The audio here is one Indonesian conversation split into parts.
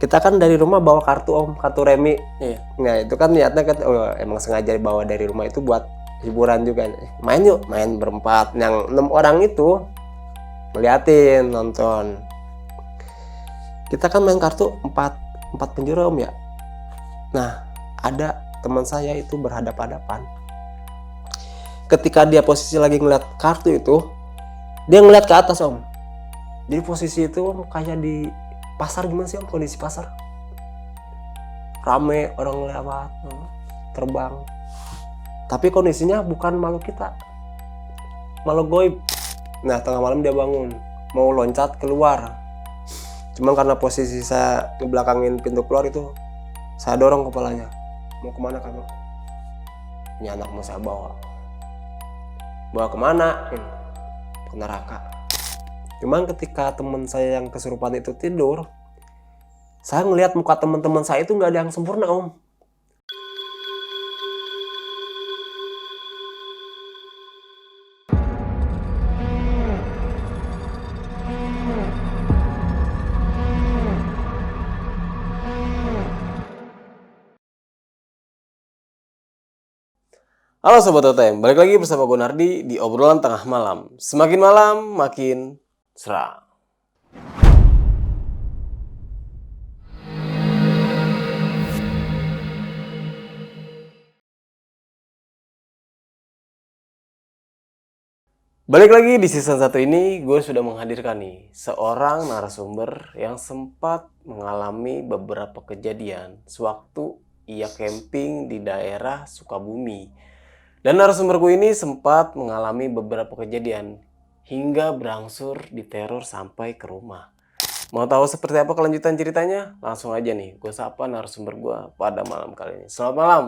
kita kan dari rumah bawa kartu kartu remi. Iya. Nah itu kan niatnya kan emang sengaja bawa dari rumah itu buat hiburan juga. Main yuk, main berempat. Yang 6 orang itu ngeliatin nonton. Kita kan main kartu 4 penjuru ya. Nah ada teman saya itu berhadapan-hadapan. Ketika dia posisi lagi ngeliat kartu itu, dia ngeliat ke atas om. Jadi posisi itu kayak di pasar, gimana sih om, kondisi pasar rame, orang lewat, terbang, tapi kondisinya bukan makhluk kita, makhluk goib. Nah tengah malam dia bangun mau loncat keluar, cuman karena posisi saya ngebelakangin pintu keluar itu, saya dorong kepalanya. Mau kemana kamu? Ini anak mau saya bawa kemana? Ke neraka. Cuman ketika teman saya yang kesurupan itu tidur, saya ngelihat muka teman-teman saya itu nggak ada yang sempurna om. Halo Sobat OTM, balik lagi bersama gue Nardi di obrolan tengah malam. Semakin malam makin seram. Balik lagi di season 1 ini, gue sudah menghadirkan nih seorang narasumber yang sempat mengalami beberapa kejadian sewaktu ia camping di daerah Sukabumi. Dan narasumberku ini sempat mengalami beberapa kejadian hingga berangsur diteror sampai ke rumah. Mau tahu seperti apa kelanjutan ceritanya? Langsung aja nih, gue sapa narasumber gue pada malam kali ini. Selamat malam,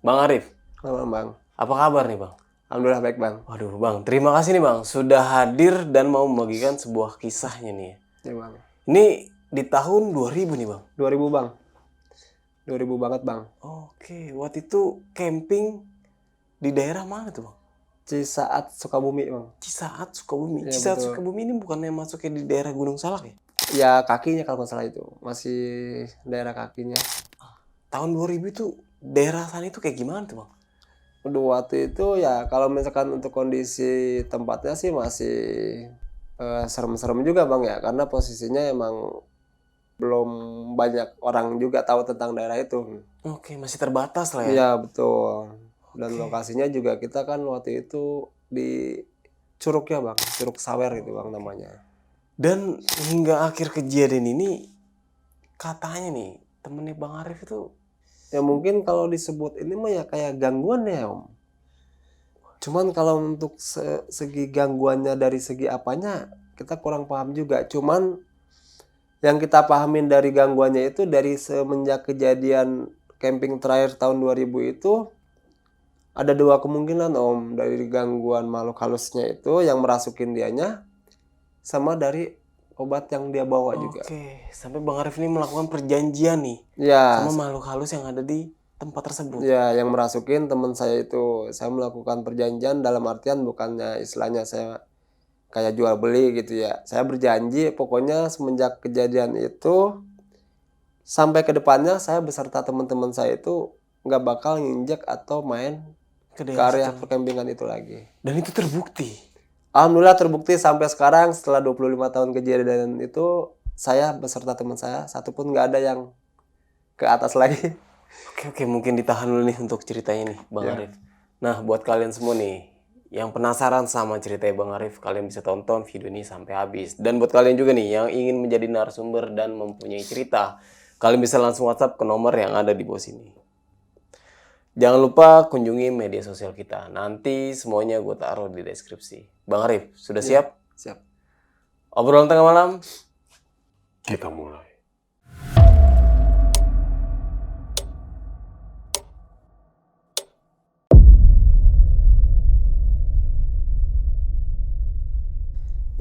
Bang Arif. Selamat bang. Apa kabar nih bang? Alhamdulillah baik bang. Waduh bang, terima kasih nih bang sudah hadir dan mau membagikan sebuah kisahnya nih. Ya bang. Ini di tahun 2000 nih bang. 2000 bang. 2000 banget bang. Oke, waktu itu camping di daerah mana tuh bang? Cisaat Sukabumi bang. Cisaat Sukabumi. Ya, Cisaat betul. Sukabumi ini bukannya masuknya di daerah Gunung Salak ya? Ya kakinya kalau nggak salah itu, masih daerah kakinya. Tahun 2000 itu daerah sana itu kayak gimana tuh bang? Udah waktu itu ya kalau misalkan untuk kondisi tempatnya sih masih serem-serem juga bang ya, karena posisinya emang belum banyak orang juga tahu tentang daerah itu. Oke, masih terbatas lah ya? Iya betul. Dan Oke. lokasinya juga kita kan waktu itu di Curugnya bang, Curug Sawer gitu bang namanya. Dan hingga akhir kejadian ini katanya nih temennya Bang Arif itu Ya mungkin kalau disebut ini mah ya kayak gangguan ya om. Cuman kalau untuk segi gangguannya dari segi apanya kita kurang paham juga. Cuman yang kita pahamin dari gangguannya itu dari semenjak kejadian camping terakhir tahun 2000 itu ada 2 kemungkinan om, dari gangguan makhluk halusnya itu yang merasukin dianya sama dari obat yang dia bawa juga. Oke, sampai Bang Arif ini melakukan perjanjian nih Ya, sama makhluk halus yang ada di tempat tersebut. ya yang merasukin teman saya itu. Saya melakukan perjanjian dalam artian bukannya istilahnya saya kayak jual beli gitu ya. Saya berjanji pokoknya semenjak kejadian itu sampai ke depannya saya beserta teman-teman saya itu nggak bakal nginjek atau main Ke ke daerah area situ. perkempingan itu lagi. Dan itu terbukti. Alhamdulillah terbukti sampai sekarang setelah 25 tahun kejadian itu saya beserta teman saya satu pun nggak ada yang ke atas lagi. Oke, mungkin ditahan dulu nih untuk ceritanya nih Bang Ya. Arif. Nah, buat kalian semua nih yang penasaran sama ceritanya Bang Arif, kalian bisa tonton video ini sampai habis. Dan buat kalian juga nih yang ingin menjadi narasumber dan mempunyai cerita, kalian bisa langsung WhatsApp ke nomor yang ada di bawah sini. Jangan lupa kunjungi media sosial kita. Nanti semuanya gue taruh di deskripsi. Bang Arif, sudah siap? Siap. Obrolan tengah malam? Kita mulai.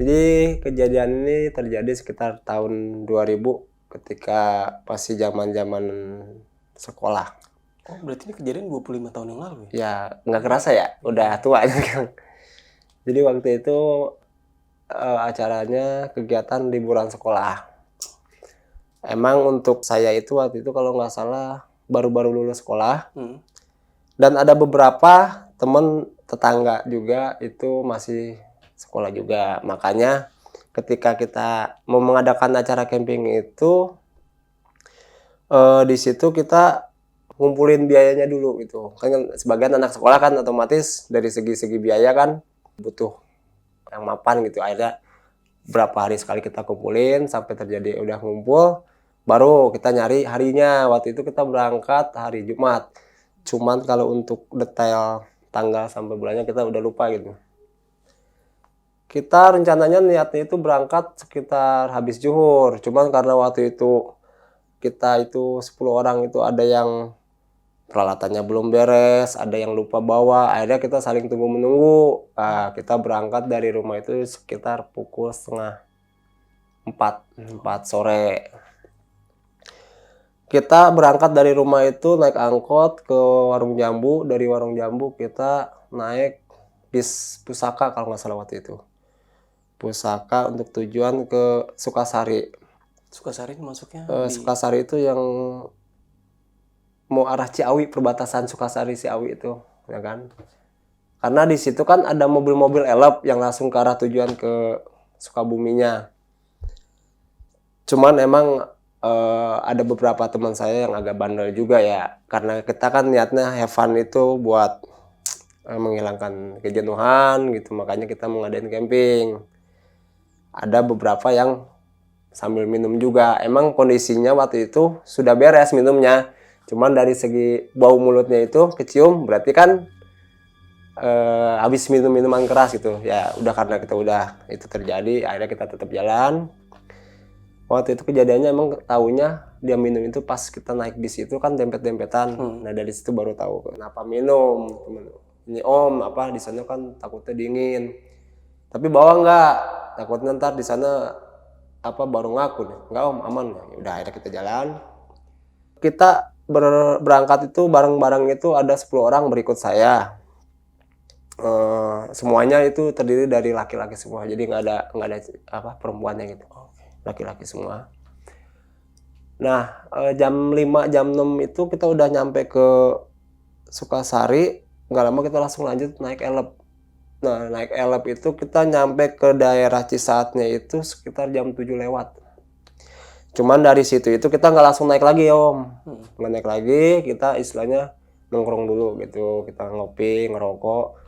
Jadi kejadian ini terjadi sekitar tahun 2000 ketika masih zaman-zaman sekolah. Oh, berarti ini kejadian 25 tahun yang lalu ya? Ya nggak kerasa ya, udah tua kan. Jadi waktu itu acaranya kegiatan liburan sekolah. Emang untuk saya itu waktu itu kalau nggak salah baru-baru lulus sekolah. Hmm. Dan ada beberapa teman tetangga juga itu masih sekolah juga. Makanya ketika kita mau mengadakan acara camping itu di situ kita ngumpulin biayanya dulu gitu. Kan sebagian anak sekolah kan otomatis dari segi biaya kan butuh yang mapan gitu. Akhirnya berapa hari sekali kita kumpulin sampai terjadi udah ngumpul, baru kita nyari harinya. Waktu itu kita berangkat hari Jumat. Cuman kalau untuk detail tanggal sampai bulannya kita udah lupa gitu. Kita rencananya niatnya itu berangkat sekitar habis zuhur. Cuman karena waktu itu kita itu 10 orang itu ada yang peralatannya belum beres, ada yang lupa bawa, akhirnya kita saling tunggu menunggu. Nah, kita berangkat dari rumah itu sekitar pukul setengah 4 sore. Kita berangkat dari rumah itu naik angkot ke Warung Jambu, dari Warung Jambu kita naik bis Pusaka kalau nggak salah waktu itu. Pusaka untuk tujuan ke Sukasari. Sukasari masuknya Sukasari itu yang mau arah Ciawi, perbatasan Sukasari Ciawi itu, ya kan? Karena di situ kan ada mobil-mobil elep yang langsung ke arah tujuan ke Sukabuminya. Cuman emang ada beberapa teman saya yang agak bandel juga ya, karena kita kan niatnya have fun itu buat menghilangkan kejenuhan gitu, makanya kita mengadain camping. Ada beberapa yang sambil minum juga. Emang kondisinya waktu itu sudah beres minumnya, cuman dari segi bau mulutnya itu kecium, berarti kan habis minum minuman keras gitu ya. Udah karena kita udah itu terjadi, akhirnya kita tetap jalan. Waktu itu kejadiannya emang taunya dia minum itu pas kita naik bis itu kan dempet-dempetan. Nah dari situ baru tahu kenapa minum. Ini om apa di sana kan takutnya dingin. Tapi bawa nggak? Takutnya ntar di sana apa baru ngaku deh. Nggak om, aman. Udah akhirnya kita jalan. Kita berangkat itu bareng-bareng itu ada 10 orang berikut saya. Semuanya itu terdiri dari laki-laki semua. Jadi nggak ada apa perempuannya gitu. Laki-laki semua. Nah, jam 5, jam 6 itu kita udah nyampe ke Sukasari. Nggak lama kita langsung lanjut naik elep. Nah, naik elep itu kita nyampe ke daerah Cisaatnya itu sekitar jam 7 lewat. Cuman dari situ itu kita nggak langsung naik lagi om. Nggak naik lagi, kita istilahnya nongkrong dulu gitu. Kita ngopi, ngerokok.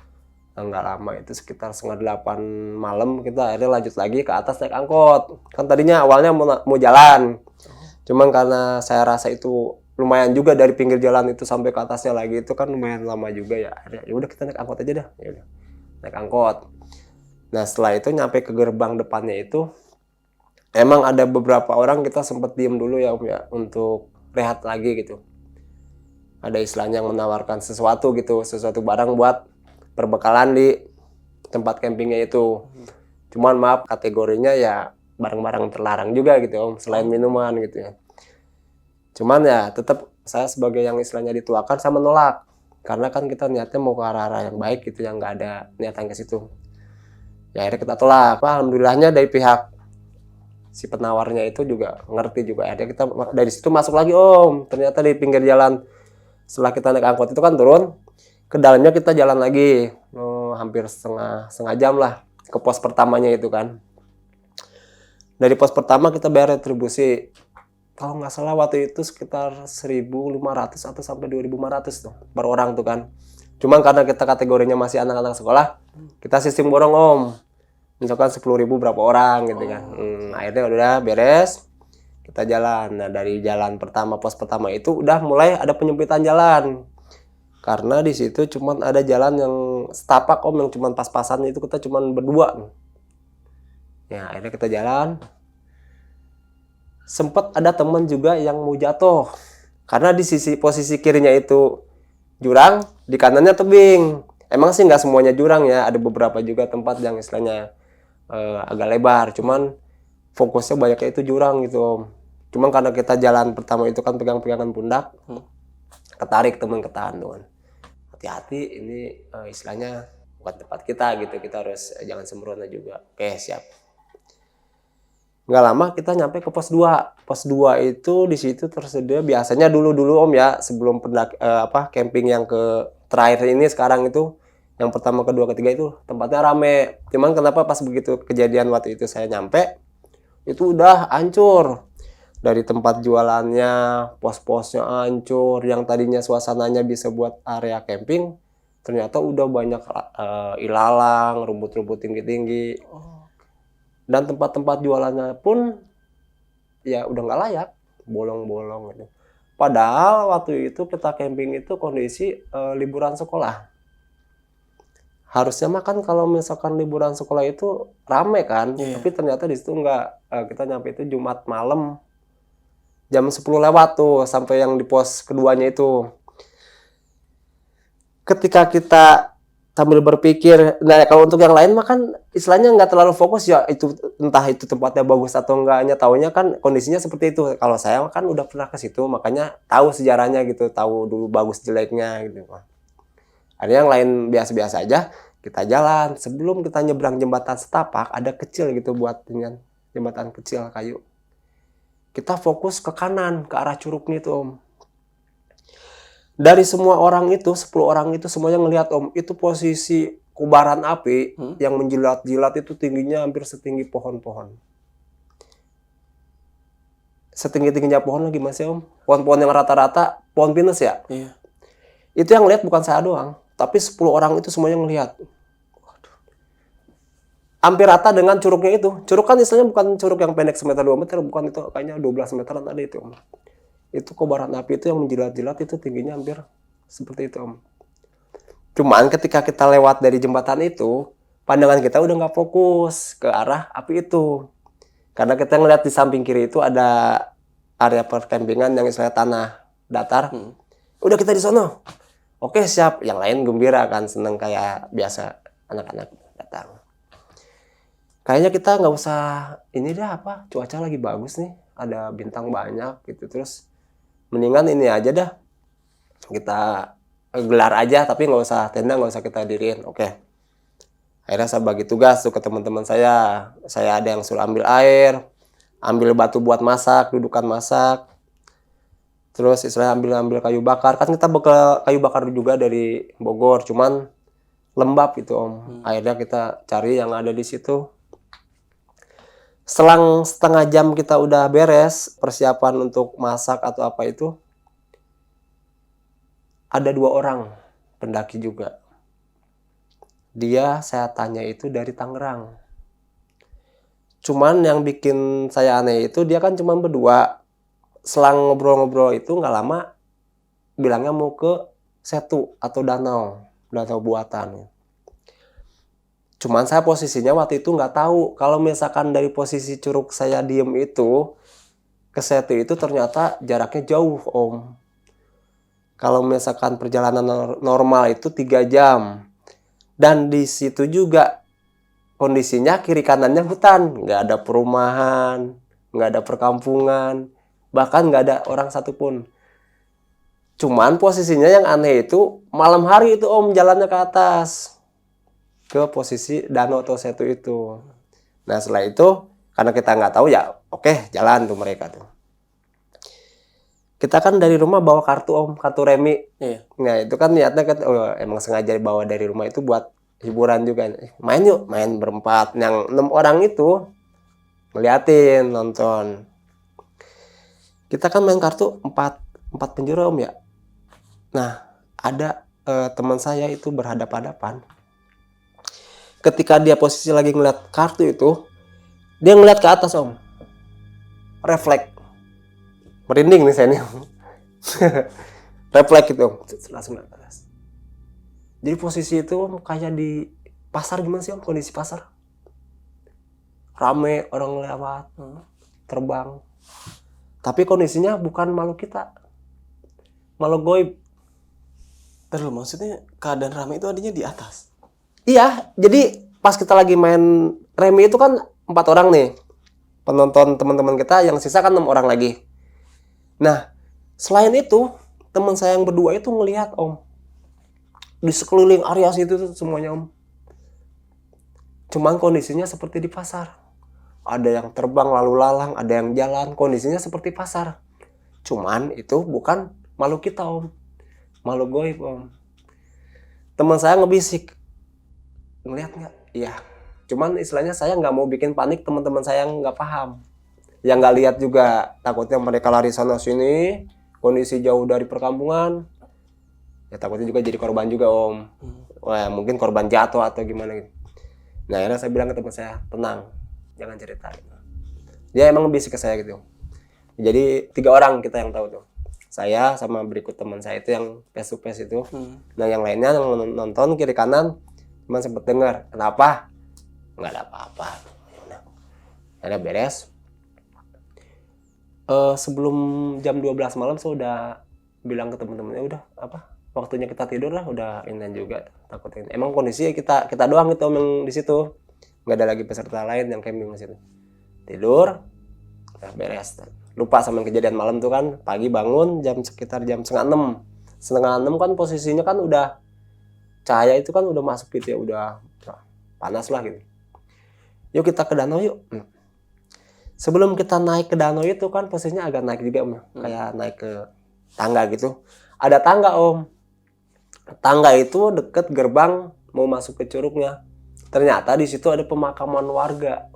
Nggak lama itu sekitar 7:30 malam kita akhirnya lanjut lagi ke atas naik angkot. Kan tadinya awalnya mau jalan, cuman karena saya rasa itu lumayan juga dari pinggir jalan itu sampai ke atasnya lagi itu kan lumayan lama juga ya. Akhirnya ya udah kita naik angkot aja dah. Ya udah naik angkot. Nah setelah itu nyampe ke gerbang depannya itu emang ada beberapa orang kita sempat diem dulu ya om ya untuk rehat lagi gitu. Ada istilahnya yang menawarkan sesuatu gitu, sesuatu barang buat perbekalan di tempat campingnya itu. Cuman maaf kategorinya ya barang-barang terlarang juga gitu om, selain minuman gitu ya. Cuman ya tetap saya sebagai yang istilahnya dituakan sama menolak. Karena kan kita niatnya mau ke arah-arah yang baik gitu, yang nggak ada niatan ke situ. Ya akhirnya kita tolak. Alhamdulillahnya dari pihak si penawarnya itu juga ngerti juga. Akhirnya kita dari situ masuk lagi om. Ternyata di pinggir jalan setelah kita naik angkot itu kan turun. Ke dalamnya kita jalan lagi hampir setengah jam lah ke pos pertamanya itu kan. Dari pos pertama kita bayar retribusi kalau nggak salah waktu itu sekitar 1.500 atau sampai 2.500 tuh per orang tuh kan. Cuman karena kita kategorinya masih anak-anak sekolah, kita sistem borong om. Misalkan 10.000 berapa orang gitu kan. Akhirnya udah beres, kita jalan. Nah dari jalan pertama, pos pertama itu udah mulai ada penyempitan jalan. Karena di situ cuman ada jalan yang setapak om, yang cuman pas-pasan itu kita cuman berdua. Ya akhirnya kita jalan. Sempet ada teman juga yang mau jatuh. Karena di posisi kirinya itu jurang, di kanannya tebing. Emang sih nggak semuanya jurang ya, ada beberapa juga tempat yang istilahnya agak lebar. Cuman fokusnya banyaknya itu jurang gitu om. Cuman karena kita jalan pertama itu kan pegang-pegangan pundak, ketarik teman ketahan tuh. Hati-hati ini istilahnya bukan tempat kita gitu, kita harus jangan sembrono juga. Oke siap. Nggak lama kita nyampe ke pos 2. Pos 2 itu di situ tersedia biasanya dulu Om ya, sebelum camping yang ke terakhir ini sekarang itu, yang pertama, kedua, ketiga itu tempatnya rame. Cuman kenapa pas begitu kejadian waktu itu saya nyampe, itu udah hancur. Dari tempat jualannya, pos-posnya hancur, yang tadinya suasananya bisa buat area camping, ternyata udah banyak ilalang, rumput-rumput tinggi-tinggi. Dan tempat-tempat jualannya pun ya udah nggak layak, bolong-bolong gitu. Padahal waktu itu kita camping itu kondisi liburan sekolah. Harusnya mah kan kalau misalkan liburan sekolah itu rame kan, tapi ternyata di situ nggak. Kita nyampe itu Jumat malam jam 10 lewat tuh sampai yang di pos keduanya itu. Ketika kita sambil berpikir, nah kalau untuk yang lain mah kan istilahnya nggak terlalu fokus ya, itu entah itu tempatnya bagus atau enggaknya, taunya kan kondisinya seperti itu. Kalau saya kan udah pernah ke situ, makanya tahu sejarahnya gitu, tahu dulu bagus jeleknya gitu. Ada yang lain biasa-biasa aja, kita jalan. Sebelum kita nyebrang jembatan setapak, ada kecil gitu buat dengan jembatan kecil kayu. Kita fokus ke kanan, ke arah curugnya itu Om. Dari semua orang itu, 10 orang itu semuanya ngelihat Om, itu posisi kobaran api yang menjilat-jilat itu tingginya hampir setinggi pohon-pohon. Setinggi-tingginya pohon lagi Mas ya Om. Pohon-pohon yang rata-rata, pohon pinus ya. Iya. Itu yang lihat bukan saya doang, tapi 10 orang itu semuanya ngelihat. Hampir rata dengan curugnya itu. Curug kan istilahnya bukan curug yang pendek semeter 2 meter, bukan, itu kayaknya 12 meteran ada itu Om. Itu kobaran api itu yang menjilat-jilat itu tingginya hampir seperti itu Om. Cuman ketika kita lewat dari jembatan itu, pandangan kita udah nggak fokus ke arah api itu. Karena kita ngeliat di samping kiri itu ada area perkempingan yang istilahnya tanah datar. Udah kita di sono. Oke siap, yang lain gembira kan, seneng kayak biasa anak-anak datang. Kayaknya kita nggak usah ini deh cuaca lagi bagus nih, ada bintang banyak gitu, terus mendingan ini aja dah, kita gelar aja tapi nggak usah tenda, nggak usah kita diriin. Oke. Akhirnya saya bagi tugas tuh ke teman-teman saya ada yang suruh ambil air, ambil batu buat masak, dudukan masak, terus istilahnya ambil kayu bakar. Kan kita bekal kayu bakar juga dari Bogor, cuman lembab gitu Om. Akhirnya kita cari yang ada di situ. Selang setengah jam kita udah beres persiapan untuk masak atau apa itu, ada 2 orang pendaki juga. Dia saya tanya itu dari Tangerang. Cuman yang bikin saya aneh itu dia kan cuma berdua. Selang ngobrol-ngobrol itu nggak lama bilangnya mau ke Setu atau danau buatan. Cuman saya posisinya waktu itu nggak tahu kalau misalkan dari posisi curug saya diem itu ke Setu itu ternyata jaraknya jauh Om. Kalau misalkan perjalanan normal itu 3 jam. Dan di situ juga kondisinya kiri kanannya hutan, nggak ada perumahan, nggak ada perkampungan, bahkan nggak ada orang satupun. Cuman posisinya yang aneh itu malam hari itu Om, jalannya ke atas ke posisi danau atau Setu itu. Nah setelah itu karena kita nggak tahu ya oke, jalan tuh mereka tuh. Kita kan dari rumah bawa kartu Om, kartu remi. Iya. Nah itu kan niatnya kan emang sengaja bawa dari rumah itu buat hiburan juga. Main yuk, main berempat. Yang 6 orang itu ngeliatin, nonton. Kita kan main kartu 4 penjuru Om ya. Nah ada teman saya itu berhadapan-hadapan. Ketika dia posisi lagi ngeliat kartu itu, dia ngeliat ke atas Om. Refleks. Merinding nih saya nih. Refleks gitu Om. Langsung ke atas. Jadi posisi itu Om kayak di pasar, gimana sih Om, kondisi pasar? Rame, orang lewat, terbang. Tapi kondisinya bukan makhluk kita. Makhluk goib. Terus maksudnya keadaan ramai itu adanya di atas? Iya, jadi pas kita lagi main remi itu kan 4 orang nih. Penonton teman-teman kita, yang sisa kan 6 orang lagi. Nah, selain itu, teman saya yang berdua itu ngelihat Om. Di sekeliling area situ tuh semuanya Om. Cuman kondisinya seperti di pasar. ada yang terbang lalu lalang, ada yang jalan, kondisinya seperti pasar. Cuman itu bukan makhluk kita om, makhluk goib om. Teman saya ngebisik, ngeliat nggak? Iya. Cuman istilahnya saya nggak mau bikin panik teman-teman saya yang nggak paham, yang nggak lihat juga, takutnya mereka lari sana sini, kondisi jauh dari perkampungan, ya takutnya juga jadi korban juga om. Wah mungkin korban jatuh atau gimana gitu. Nah akhirnya saya bilang ke teman saya, tenang, jangan cerita gitu. Dia emang bisik ke saya gitu. Jadi 3 orang kita yang tahu tuh, saya sama berikut teman saya itu yang face to face itu. Nah yang lainnya yang nonton kiri kanan cuma sempet dengar. Kenapa? Nggak ada apa-apa. Ada beres. Sebelum jam 12 malam saya udah bilang ke teman-temannya, udah apa, waktunya kita tidur lah, udah ini juga takutnya. Emang kondisi kita doang gitu yang di situ, nggak ada lagi peserta lain yang camping di situ. Tidur, udah beres. Lupa sama kejadian malam tuh kan. Pagi bangun sekitar jam setengah enam kan posisinya kan udah cahaya itu kan udah masuk gitu ya, udah panas lah gitu. Yuk kita ke danau yuk. Sebelum kita naik ke danau itu kan posisinya agak naik juga om, kayak naik ke tangga gitu. Ada tangga om. Tangga itu deket gerbang mau masuk ke curugnya. Ternyata di situ ada pemakaman warga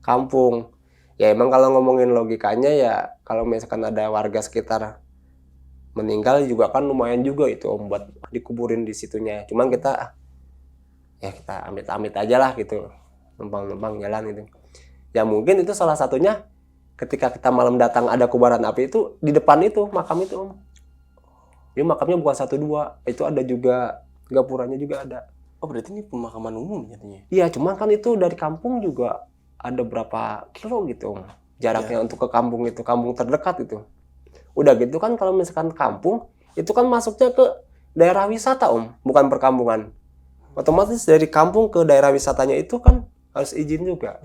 kampung. Ya emang kalau ngomongin logikanya ya kalau misalkan ada warga sekitar meninggal juga kan lumayan juga itu om buat dikuburin di situnya. Cuman kita amit-amit aja lah gitu, numpang-numpang jalan gitu. Ya mungkin itu salah satunya ketika kita malam datang ada kobaran api itu di depan itu makam itu om. Ini makamnya bukan 1 2, itu ada juga gapuranya juga ada. Oh berarti ini pemakaman umum jadinya? Iya, cuman kan itu dari kampung juga ada berapa kilo gitu om. Jaraknya untuk ke kampung itu, kampung terdekat itu. Udah gitu kan kalau misalkan kampung, itu kan masuknya ke daerah wisata om, bukan perkampungan. Otomatis dari kampung ke daerah wisatanya itu kan harus izin juga.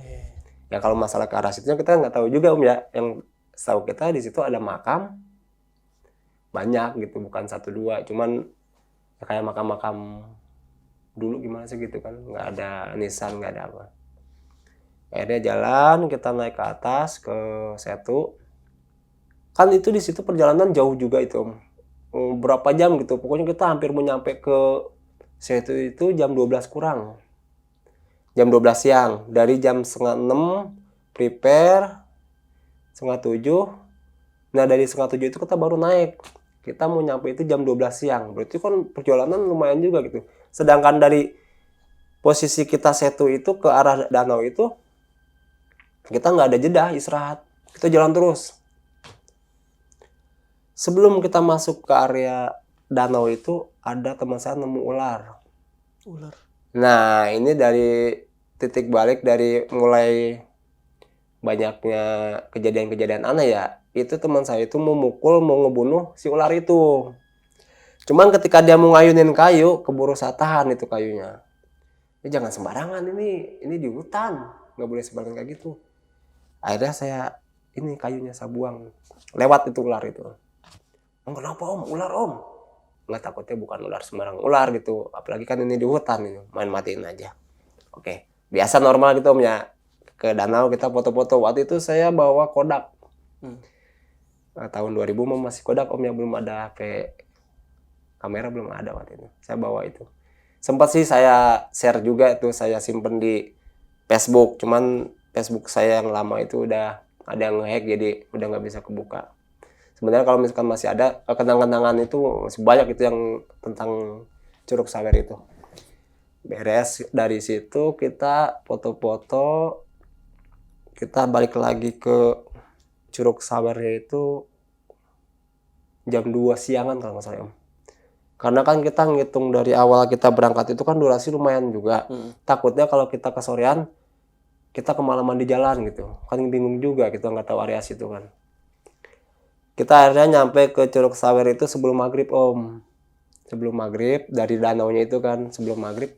Ya kalau masalah ke arah situnya kita nggak tahu juga om ya. Yang tahu kita di situ ada makam banyak gitu, bukan 1 2, cuman ya kayak makam-makam dulu gimana sih gitu kan, nggak ada nisan, nggak ada apa. Akhirnya jalan, kita naik ke atas ke Setu. Kan itu di situ perjalanan jauh juga itu om. Berapa jam gitu, pokoknya kita hampir mau nyampe ke Setu itu jam 12 kurang. Jam 12 siang, dari jam 5:30 prepare, 6:30. Nah dari 6:30 itu kita baru naik. Kita mau nyampe itu jam 12 siang. Berarti kan perjalanan lumayan juga gitu. Sedangkan dari posisi kita Setu itu ke arah danau itu, kita nggak ada jeda istirahat. Kita jalan terus. Sebelum kita masuk ke area danau itu, ada teman saya nemu ular. Ular? Nah ini dari titik balik dari mulai banyaknya kejadian-kejadian aneh ya, itu teman saya itu memukul, mau ngebunuh si ular itu. Cuman ketika dia mau ngayunin kayu, keburu saya tahan itu kayunya. Ini jangan sembarangan, ini di hutan, nggak boleh sembarangan kayak gitu. Akhirnya saya ini kayunya saya buang, lewat itu ular itu. Om kenapa om? Ular om? Nggak, takutnya bukan ular sembarang ular gitu, apalagi kan ini di hutan ini, main matiin aja. Oke, biasa normal gitu om ya. Ke danau kita foto-foto. Waktu itu saya bawa Kodak. Tahun 2000 masih Kodak om ya, belum ada HP, kamera belum ada waktu itu. Saya bawa itu. Sempat sih saya share juga itu, saya simpen di Facebook. Cuman Facebook saya yang lama itu udah ada yang ngehack, jadi udah nggak bisa kebuka. Sebenarnya kalau misalkan masih ada kenang-kenangan itu masih banyak itu yang tentang Curug Sawer itu. Beres dari situ kita foto-foto. Kita balik lagi ke Curug Sawernya itu jam 2 siangan kalau nggak salah om. Karena kan kita ngitung dari awal kita berangkat itu kan durasi lumayan juga. Takutnya kalau kita kesorean, kita kemalaman di jalan gitu. Kan bingung juga, kita nggak tahu area situ kan. Kita akhirnya nyampe ke Curug Sawer itu sebelum maghrib om. Sebelum maghrib, dari danaunya itu kan sebelum maghrib.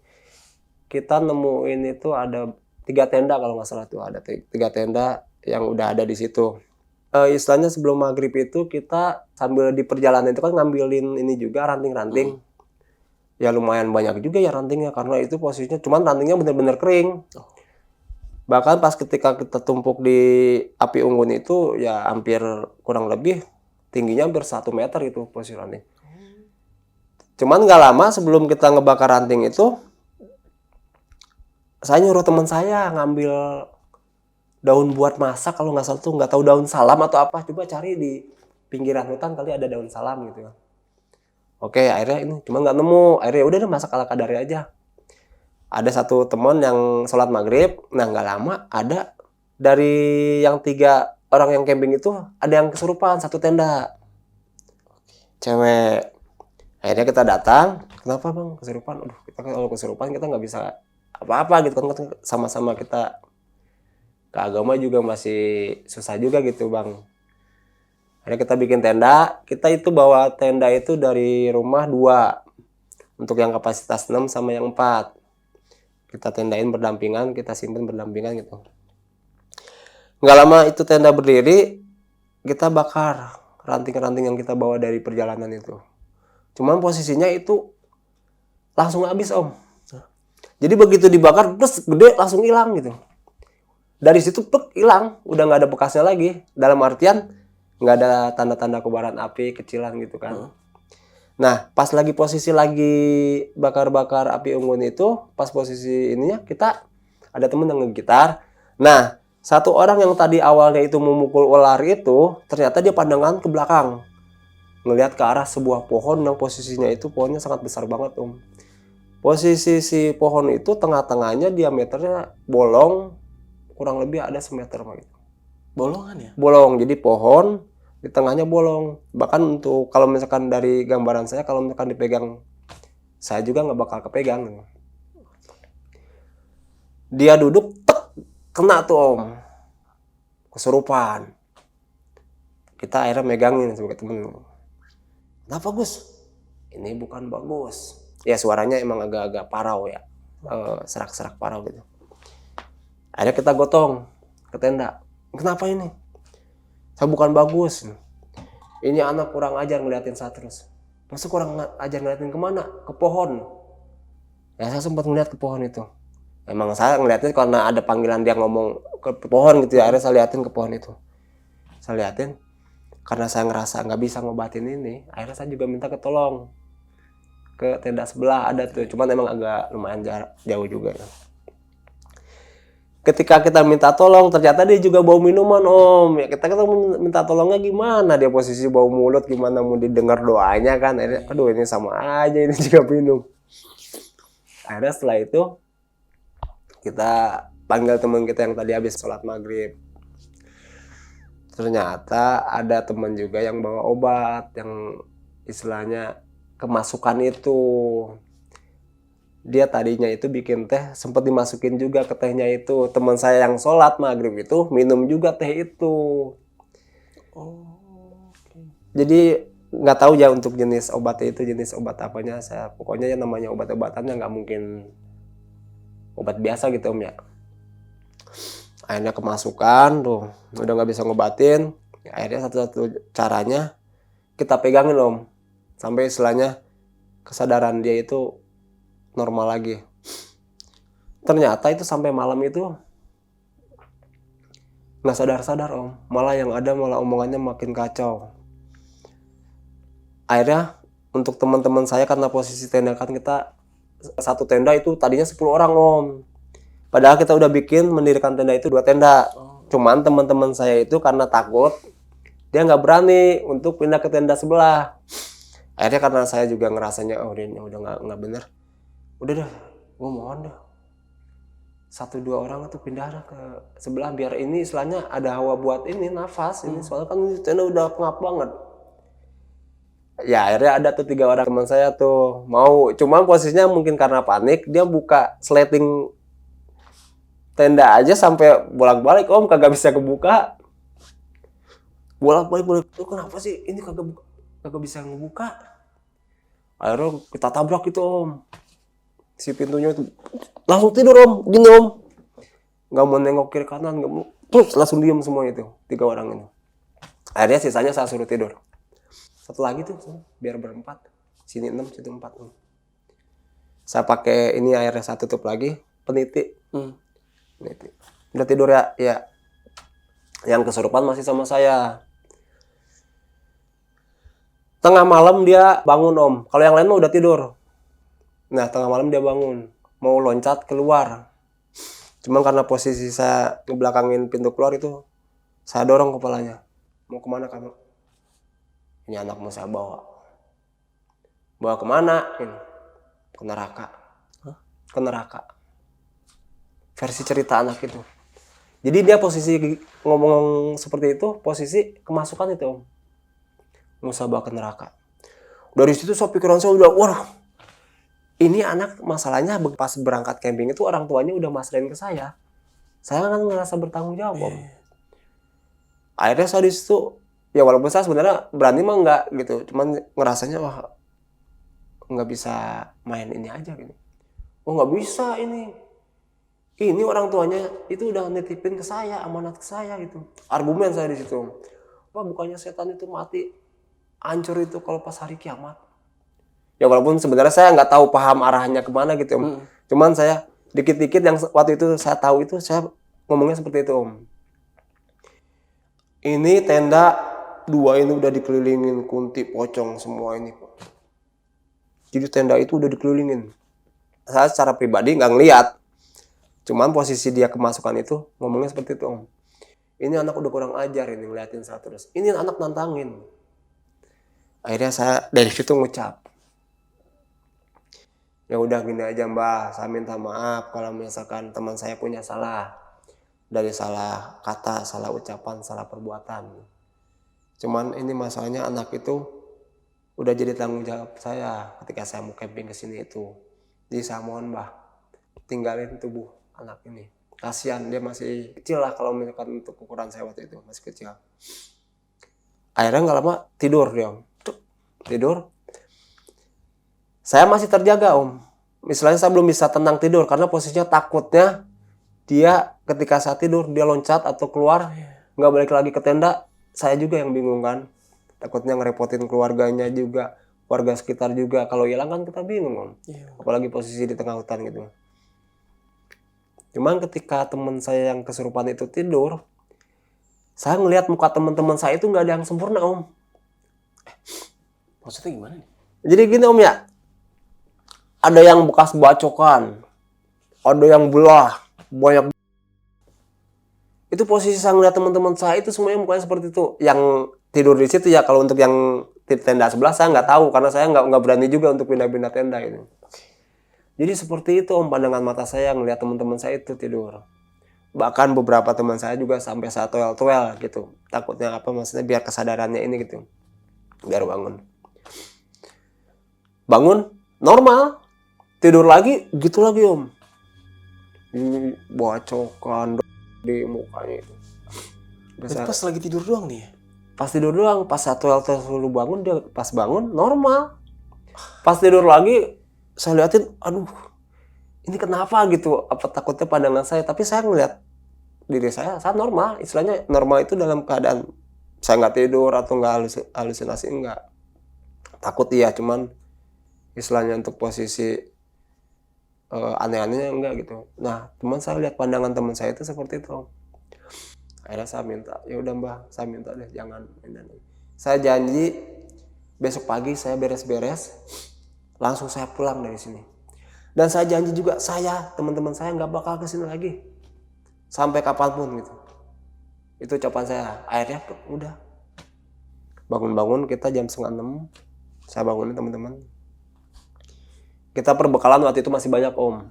Kita nemuin itu ada 3 tenda kalau nggak salah tuh, ada 3 tenda yang udah ada di situ. Istilahnya sebelum maghrib itu kita sambil di perjalanan itu kan ngambilin ini juga ranting-ranting. Ya lumayan banyak juga ya rantingnya, karena itu posisinya cuman rantingnya bener-bener kering. Bahkan pas ketika kita tumpuk di api unggun itu ya hampir kurang lebih tingginya hampir 1 meter itu posirannya. Cuman nggak lama sebelum kita ngebakar ranting itu, saya nyuruh teman saya ngambil daun buat masak, kalau nggak salah tuh nggak tahu daun salam atau apa, coba cari di pinggiran hutan kali ada daun salam gitu. Oke, akhirnya ini cuma nggak nemu, akhirnya udah deh masak ala kadar aja. Ada satu teman yang sholat maghrib, nah nggak lama ada dari yang 3 orang yang camping itu ada yang kesurupan satu tenda, cewek. Akhirnya kita datang, kenapa bang kesurupan? Aduh, kita kalau kesurupan kita nggak bisa apa-apa gitu kan, sama-sama kita ke agama juga masih susah juga gitu bang. Akhirnya kita bikin tenda, kita itu bawa tenda itu dari rumah 2 untuk yang kapasitas 6 sama yang 4. Kita tendain berdampingan, kita simpen berdampingan gitu. Nggak lama itu tenda berdiri, kita bakar ranting-ranting yang kita bawa dari perjalanan itu. Cuman posisinya itu langsung habis om. Jadi begitu dibakar, terus gede langsung hilang gitu. Dari situ hilang, udah nggak ada bekasnya lagi. Dalam artian nggak ada tanda-tanda kobaran api kecilan gitu kan. Nah, pas lagi posisi lagi bakar-bakar api unggun itu, pas posisi ininya kita ada temen yang ngegitar. Nah, satu orang yang tadi awalnya itu memukul ular itu, ternyata dia pandangan ke belakang. Ngelihat ke arah sebuah pohon yang posisinya itu pohonnya sangat besar banget, Om. Posisi si pohon itu tengah-tengahnya diameternya bolong, kurang lebih ada semeter gitu. Bolongan ya? Bolong, jadi pohon di tengahnya bolong. Bahkan untuk kalau misalkan dari gambaran saya, kalau misalkan dipegang, saya juga nggak bakal kepegang. Dia duduk, kena tuh om, kesurupan. Kita akhirnya megangin sebagai temen. Kenapa Gus? Ini bukan bagus. Ya suaranya emang agak-agak parau ya, serak-serak parau gitu. Akhirnya kita gotong ke tenda. Kenapa ini? Saya bukan bagus. Ini anak kurang ajar ngeliatin saya terus. Masa kurang ajar ngeliatin kemana? Ke pohon. Ya saya sempat ngeliat ke pohon itu. Emang saya ngeliatin karena ada panggilan dia ngomong ke pohon gitu ya. Akhirnya saya liatin ke pohon itu. Saya liatin. Karena saya ngerasa nggak bisa ngobatin ini. Akhirnya saya juga minta ketolong. Ke tenda sebelah ada tuh. Cuman emang agak lumayan jauh juga. Ketika kita minta tolong, ternyata dia juga bau minuman om. Ya kita minta tolongnya gimana? Dia posisi bau mulut, gimana mau didengar doanya kan? Akhirnya, aduh ini sama aja ini juga minum. Akhirnya setelah itu kita panggil teman kita yang tadi habis sholat maghrib. Ternyata ada teman juga yang bawa obat yang istilahnya kemasukan itu. Dia tadinya itu bikin teh, sempat dimasukin juga ke tehnya itu. Teman saya yang sholat maghrib itu minum juga teh itu. Jadi nggak tahu ya untuk jenis obatnya itu jenis obat apanya. Saya pokoknya yang namanya obat-obatannya nggak mungkin obat biasa gitu om ya. Akhirnya kemasukan tuh, udah nggak bisa ngobatin. Akhirnya satu-satu caranya kita pegangin om, sampai istilahnya kesadaran dia itu normal lagi. Ternyata itu sampai malam itu nggak sadar-sadar om, malah yang ada malah omongannya makin kacau. Akhirnya untuk teman-teman saya, karena posisi tenda kan kita satu tenda itu tadinya 10 orang om, padahal kita udah bikin mendirikan tenda itu 2 tenda. Cuman teman-teman saya itu karena takut, dia nggak berani untuk pindah ke tenda sebelah. Akhirnya karena saya juga ngerasanya oh ini udah nggak bener, udah dah, gue mohon dah 1-2 orang tuh pindah ke sebelah biar ini istilahnya ada hawa buat ini nafas ini, soalnya kan tenda udah pengap banget. Ya akhirnya ada tuh 3 orang teman saya tuh mau, cuman posisinya mungkin karena panik dia buka sleting tenda aja sampai bolak-balik om, kagak bisa kebuka. Bolak-balik tuh kenapa sih ini kagak bisa ngebuka. Akhirnya kita tabrak itu om, si pintunya itu langsung tidur om, gini om, nggak mau nengok kiri kanan, nggak mau, terus langsung diem semua itu 3 orang ini. Akhirnya sisanya saya suruh tidur. Satu lagi tuh biar berempat, sini 6 situ 4. Saya pakai ini airnya saya tutup lagi, peniti. Peniti. Udah tidur ya? Ya. Yang kesurupan masih sama saya. Tengah malam dia bangun om. Kalau yang lain mah udah tidur. Nah tengah malam dia bangun. Mau loncat keluar. Cuman karena posisi saya ngebelakangin pintu keluar itu, saya dorong kepalanya. Mau kemana kamu? Ini anak mau saya bawa. Bawa kemana? Ini. Ke neraka. Ke neraka. Versi cerita anak itu. Jadi dia posisi ngomong seperti itu, posisi kemasukan itu om. Mau saya bawa ke neraka. Dari situ pikiran saya udah, wah, ini anak masalahnya pas berangkat camping itu orang tuanya udah masrahin ke saya. Saya kan ngerasa bertanggung jawab om. Akhirnya saya di situ, ya walaupun saya sebenarnya berani mah enggak gitu, cuman ngerasanya wah nggak bisa main ini aja gitu. Oh nggak bisa ini. Ini orang tuanya itu udah nitipin ke saya, amanat ke saya gitu. Argumen saya di situ. Wah bukannya setan itu mati, hancur itu kalau pas hari kiamat. Ya walaupun sebenarnya saya nggak tahu paham arahnya kemana gitu om. Cuman saya dikit-dikit yang waktu itu saya tahu itu saya ngomongnya seperti itu om. Ini tenda 2 ini udah dikelilingin kunti pocong semua ini. Jadi tenda itu udah dikelilingin. Saya secara pribadi nggak ngeliat. Cuman posisi dia kemasukan itu ngomongnya seperti itu om. Ini anak udah kurang ajar ini ngeliatin saya terus. Ini anak nantangin. Akhirnya saya dari situ ngucap. Ya udah gini aja mbah, saya minta maaf kalau misalkan teman saya punya salah. Dari salah kata, salah ucapan, salah perbuatan. Cuman ini masalahnya anak itu udah jadi tanggung jawab saya ketika saya mau camping ke sini itu. Jadi saya mohon mbah, tinggalin tubuh anak ini. Kasihan dia masih kecil lah kalau misalkan untuk ukuran saya waktu itu masih kecil. Akhirnya nggak lama tidur dia om. Tidur. Saya masih terjaga om. Misalnya saya belum bisa tenang tidur karena posisinya takutnya dia ketika saya tidur dia loncat atau keluar nggak balik lagi ke tenda. Saya juga yang bingung kan. Takutnya ngerepotin keluarganya juga, warga sekitar juga. Kalau hilang kan kita bingung om. Apalagi posisi di tengah hutan gitu. Cuman ketika teman saya yang kesurupan itu tidur, saya ngelihat muka teman-teman saya itu nggak ada yang sempurna om. Maksudnya gimana nih? Jadi gini om ya, ada yang bekas bacokan, ada yang belah, banyak. Itu posisi saya ngeliat teman-teman saya itu semuanya mukanya seperti itu. Yang tidur di situ ya, kalau untuk yang di tenda sebelah saya nggak tahu karena saya nggak berani juga untuk pindah-pindah tenda gitu. Jadi seperti itu om pandangan mata saya ngeliat teman-teman saya itu tidur. Bahkan beberapa teman saya juga sampai saya toel-toel gitu. Takutnya apa maksudnya biar kesadarannya ini gitu. Biar bangun. Bangun normal. Tidur lagi gitu lagi om. Ini bacokan di mukanya itu. Berarti pas lagi tidur doang nih ya? Pas tidur doang, pas satu dulu bangun dia pas bangun normal. Pas tidur lagi saya liatin, aduh ini kenapa gitu? Apa takutnya pandangan saya? Tapi saya ngeliat diri saya normal. Istilahnya normal itu dalam keadaan saya nggak tidur atau nggak halusinasi enggak. Takut iya, cuman istilahnya untuk posisi aneh-anehnya enggak gitu. Nah, cuman saya lihat pandangan teman saya itu seperti itu. Akhirnya saya minta, ya udah mbah, saya minta deh jangan. Saya janji besok pagi saya beres-beres, langsung saya pulang dari sini. Dan saya janji juga teman-teman saya nggak bakal kesini lagi sampai kapanpun gitu. Itu ucapan saya. Akhirnya udah bangun-bangun kita jam 5:30, saya bangunin teman-teman. Kita perbekalan waktu itu masih banyak om.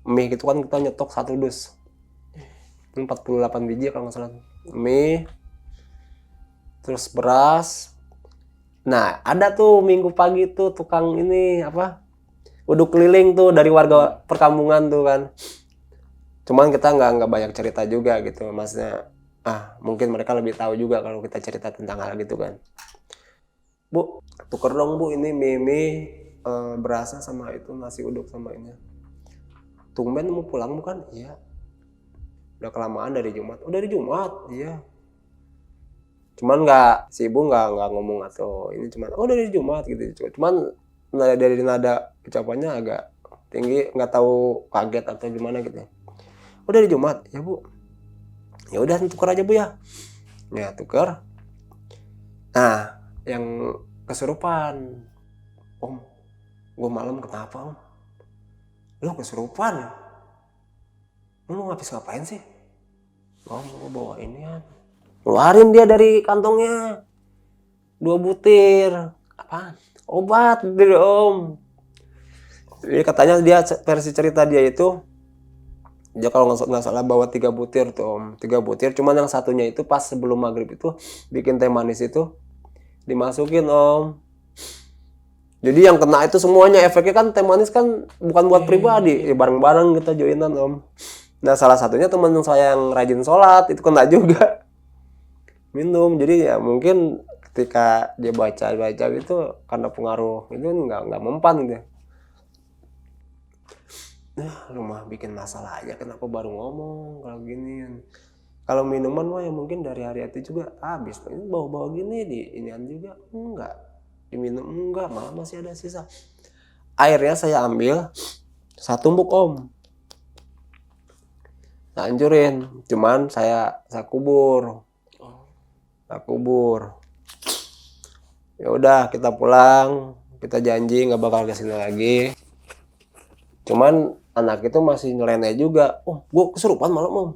Mie gitu kan kita nyetok 1 dus. 48 biji kalau nggak salah. Mie, terus beras. Nah ada tuh minggu pagi tuh tukang ini apa? Uduk keliling tuh dari warga perkampungan tuh kan. Cuman kita nggak banyak cerita juga gitu. Maksudnya mungkin mereka lebih tahu juga kalau kita cerita tentang hal gitu kan. Bu, tuker dong bu ini mie berasa sama itu nasi uduk sama ini. Tumben mau pulang bukan? Iya. Udah kelamaan dari Jumat. Oh dari Jumat? Iya. Cuman si ibu nggak ngomong atau ini cuman dari Jumat gitu. Cuman dari nada ucapannya agak tinggi, nggak tahu kaget atau gimana gitu. Udah di Jumat ya Bu. Ya udah tukar aja Bu ya. Ya tukar. Nah yang kesurupan, Om, gue malam kenapa Om? Lu kesurupan ya? Lu habis ngapain sih? Om, gue bawa ini ya. Keluarin dia dari kantongnya 2 butir. Apaan? Obat gitu Om. Jadi katanya dia versi cerita dia itu, dia kalau nggak salah bawa 3 butir tuh Om. 3 butir, cuman yang satunya itu pas sebelum maghrib itu bikin teh manis itu dimasukin Om. Jadi yang kena itu semuanya, efeknya kan teh manis kan bukan buat pribadi, ya bareng-bareng kita joinan Om. Nah salah satunya teman saya yang rajin sholat itu kena juga minum. Jadi ya mungkin ketika dia baca itu karena pengaruh itu nggak mempan gitu. Nah rumah bikin masalah aja, kenapa baru ngomong kalau gini. Kalau minuman mah ya mungkin dari hari itu juga habis. Ini bawa-bawa gini di inian juga enggak. Diminum enggak, malah masih ada sisa. Airnya saya ambil 1 tumbuk Om. Saya hancurin, cuman saya kubur. Saya kubur. Ya udah kita pulang, kita janji nggak bakal kesini lagi. Cuman anak itu masih nyeleneh juga. Oh, gua kesurupan malam Om.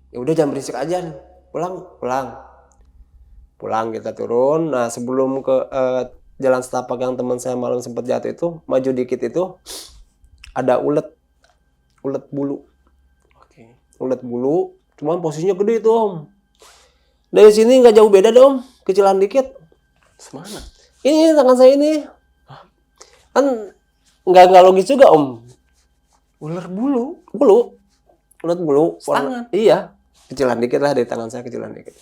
Ya udah jangan berisik aja nih. Pulang kita turun. Nah sebelum ke jalan setapak yang teman saya malam sempat jatuh itu, maju dikit itu ada ulet bulu. Oke. Ulet bulu, cuman posisinya gede itu Om. Dari sini nggak jauh beda deh Om, kecilan dikit. Semana? Ini tangan saya ini. Kan nggak logis juga Om. Ular bulu. Ulet bulu. Setangan? Iya, kecilan dikit lah dari tangan saya, kecilan dikit.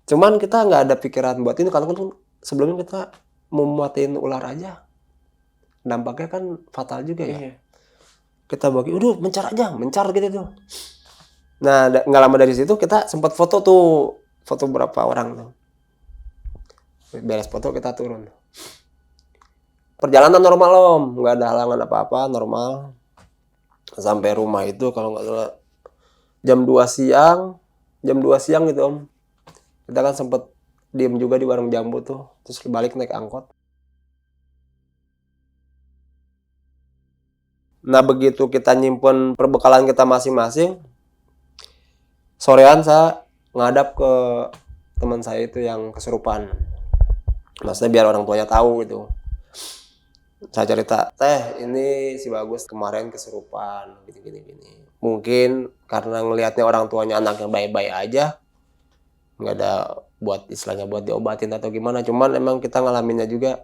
Cuman kita nggak ada pikiran buat ini, karena kan sebelumnya kita mau matiin ular aja. Dampaknya kan fatal juga ya. Iya. Kita bagi, udah mencar gitu tuh. Nah nggak lama dari situ kita sempat foto berapa orang tuh. Beres foto kita turun. Perjalanan normal Om, nggak ada halangan apa-apa, normal. Sampai rumah itu kalau nggak salah jam 2 siang gitu Om. Kita kan sempet diem juga di warung jambu tuh, terus balik naik angkot. Nah begitu kita nyimpen perbekalan kita masing-masing, sorean saya ngadap ke teman saya itu yang kesurupan. Maksudnya biar orang tuanya tahu gitu. Saya cerita, teh ini si Bagus kemarin kesurupan, gini. Mungkin karena ngelihatnya orang tuanya anaknya baik-baik aja, nggak ada buat istilahnya buat diobatin atau gimana. Cuman emang kita ngalaminnya juga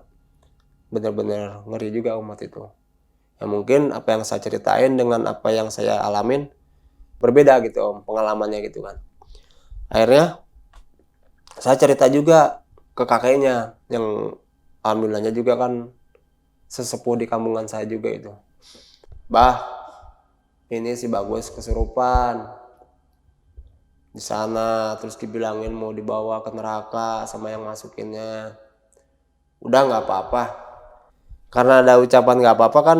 bener-bener ngeri juga umat itu. Ya mungkin apa yang saya ceritain dengan apa yang saya alamin berbeda gitu Om, pengalamannya gitu kan. Akhirnya saya cerita juga ke kakeknya yang alhamdulillahnya juga kan sesepuh di kampungan saya juga itu. Bah, ini si Bagus kesurupan di sana, terus dibilangin mau dibawa ke neraka sama yang masukinnya. Udah nggak apa-apa. Karena ada ucapan nggak apa-apa kan,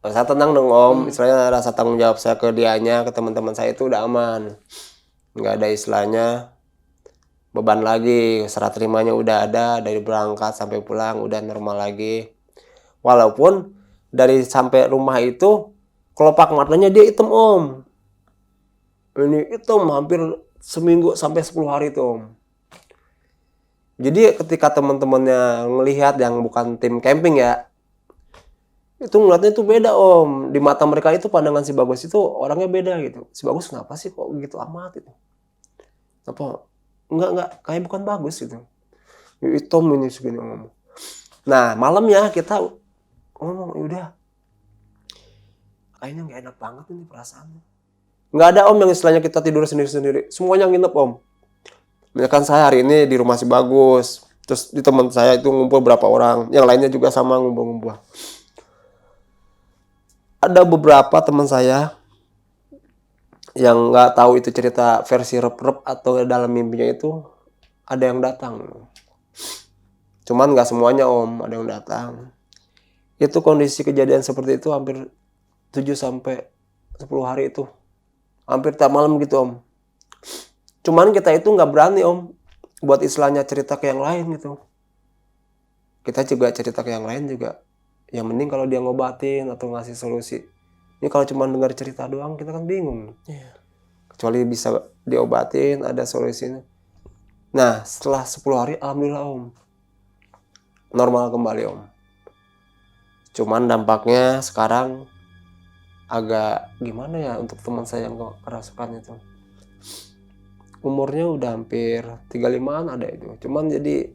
saya tenang dong Om. Istilahnya rasa tanggung jawab saya ke dianya, ke teman-teman saya itu udah aman. Nggak ada istilahnya beban lagi, serah terimanya udah ada dari berangkat sampai pulang udah normal lagi. Walaupun dari sampai rumah itu kelopak matanya dia hitam Om. Ini hitam hampir seminggu sampai 10 hari itu Om. Jadi ketika teman-temannya ngelihat yang bukan tim camping ya, itu ngeliatnya itu beda Om. Di mata mereka itu pandangan si Bagus itu orangnya beda gitu. Si Bagus kenapa sih kok gitu amat itu? Apa? Enggak, kayak bukan Bagus gitu. Hitam ini segini ngomong. Nah malamnya kita ngomong, udah kayaknya nggak enak banget ini perasaannya. Nggak ada Om yang istilahnya kita tidur sendiri-sendiri. Semuanya nginep Om. Misalkan saya hari ini di rumah si Bagus. Terus di teman saya itu ngumpul berapa orang. Yang lainnya juga sama ngumpul-ngumpul. Ada beberapa teman saya yang nggak tahu itu cerita versi rep-rep atau dalam mimpinya itu ada yang datang. Cuman nggak semuanya Om, ada yang datang. Itu kondisi kejadian seperti itu hampir 7 sampai 10 hari itu. Hampir tiap malam gitu Om. Cuman kita itu nggak berani Om buat istilahnya cerita ke yang lain gitu. Kita juga cerita ke yang lain juga. Yang mending kalau dia ngobatin atau ngasih solusi. Ini kalau cuma dengar cerita doang kita kan bingung. Iya. Kecuali bisa diobatin, ada solusinya. Nah, setelah 10 hari alhamdulillah Om. Normal kembali Om. Cuman dampaknya sekarang agak gimana ya untuk teman saya yang kerasukan itu. Umurnya udah hampir 35-an ada itu. Cuman jadi